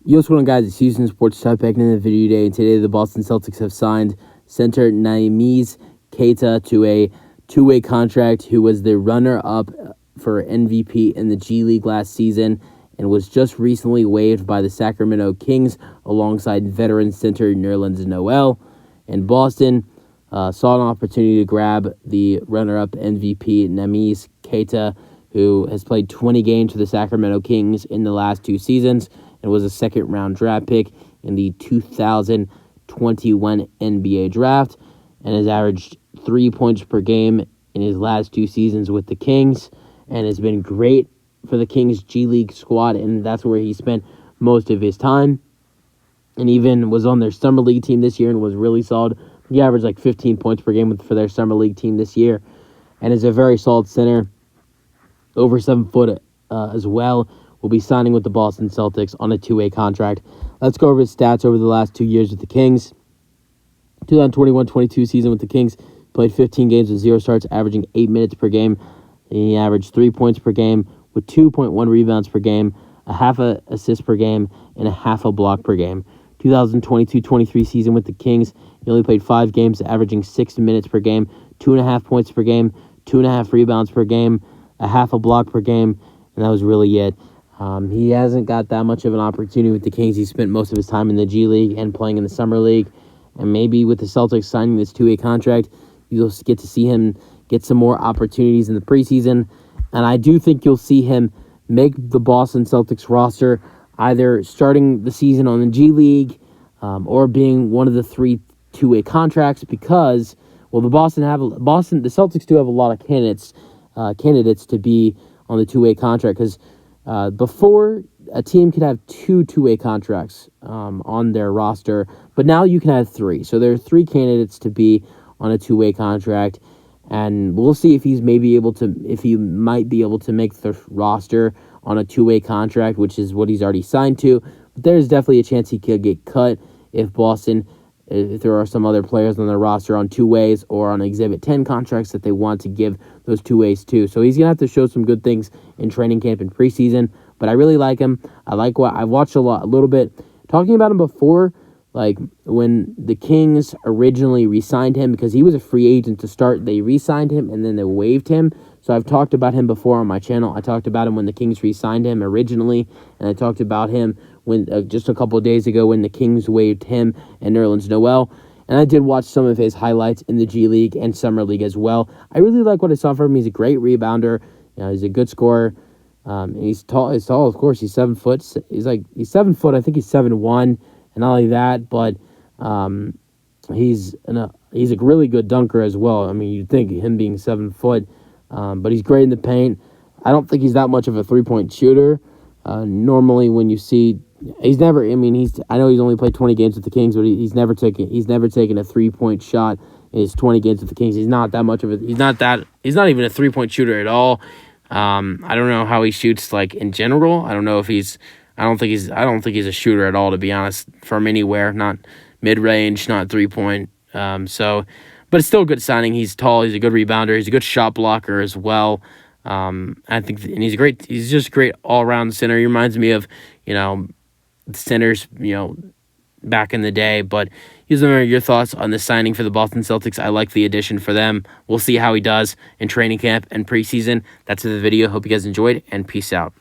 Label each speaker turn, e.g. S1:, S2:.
S1: Yo, what's going on, guys? It's Houston Sports Talk back in the video today. And today, the Boston Celtics have signed center Neemias Queta to a two-way contract, who was the runner-up for MVP in the G League last season and was just recently waived by the Sacramento Kings alongside veteran center Nerlens Noel. And Boston saw an opportunity to grab the runner-up MVP Neemias Queta, who has played 20 games for the Sacramento Kings in the last two seasons and was a second-round draft pick in the 2021 NBA draft, and has averaged 3 points per game in his last two seasons with the Kings, and has been great for the Kings G League squad, and that's where he spent most of his time, and even was on their Summer League team this year and was really solid. He averaged like 15 points per game for their Summer League team this year, and is a very solid center, over 7 foot as well. Will be signing with the Boston Celtics on a two-way contract. Let's go over his stats over the last 2 years with the Kings. 2021-22 season with the Kings, played 15 games with 0 starts, averaging 8 minutes per game. He averaged 3 points per game with 2.1 rebounds per game, a half a assist per game, and a half a block per game. 2022-23 season with the Kings, he only played 5 games, averaging 6 minutes per game, 2.5 points per game, 2.5 rebounds per game, a half a block per game, and that was really it. He hasn't got that much of an opportunity with the Kings. He spent most of his time in the G League and playing in the Summer League. And maybe with the Celtics signing this two-way contract, you'll get to see him get some more opportunities in the preseason. And I do think you'll see him make the Boston Celtics roster, either starting the season on the G League or being one of the 3 two-way contracts, because, well, the Celtics do have a lot of candidates to be on the two-way contract, because before, a team could have 2 two-way contracts on their roster, but now you can have 3. So there are 3 candidates to be on a two-way contract, and we'll see if he might be able to make the roster on a two-way contract, which is what he's already signed to. But there's definitely a chance he could get cut if there are some other players on their roster on 2-ways or on Exhibit 10 contracts that they want to give those 2-ways to. So he's going to have to show some good things in training camp and preseason, but I really like him. I like what I've watched a little bit. Talking about him before, like when the Kings originally re-signed him, because he was a free agent to start, they re-signed him and then they waived him. So I've talked about him before on my channel. I talked about him when the Kings re-signed him originally, and I talked about him when just a couple of days ago when the Kings waived him and Nerlens Noel. And I did watch some of his highlights in the G League and Summer League as well. I really like what I saw from him. He's a great rebounder. He's a good scorer. And he's tall. He's tall, of course. He's 7 foot. He's 7 foot. I think he's 7'1", and not only that, but he's a really good dunker as well. I mean, you'd think him being 7 foot, but he's great in the paint. I don't think he's that much of a 3-point shooter. Normally, when you see, I know he's only played 20 games with the Kings, but he's never taken a 3-point shot in his 20 games with the Kings. He's not even a 3-point shooter at all. I don't know how he shoots like in general. I don't think he's a shooter at all, to be honest, from anywhere, not mid-range, not 3-point. But it's still a good signing. He's tall, he's a good rebounder, he's a good shot blocker as well. I think, and he's just a great all-around center. He reminds me of, centers, back in the day. But here's your thoughts on the signing for the Boston Celtics. I like the addition for them. We'll see how he does in training camp and preseason. That's the video. Hope you guys enjoyed, and peace out.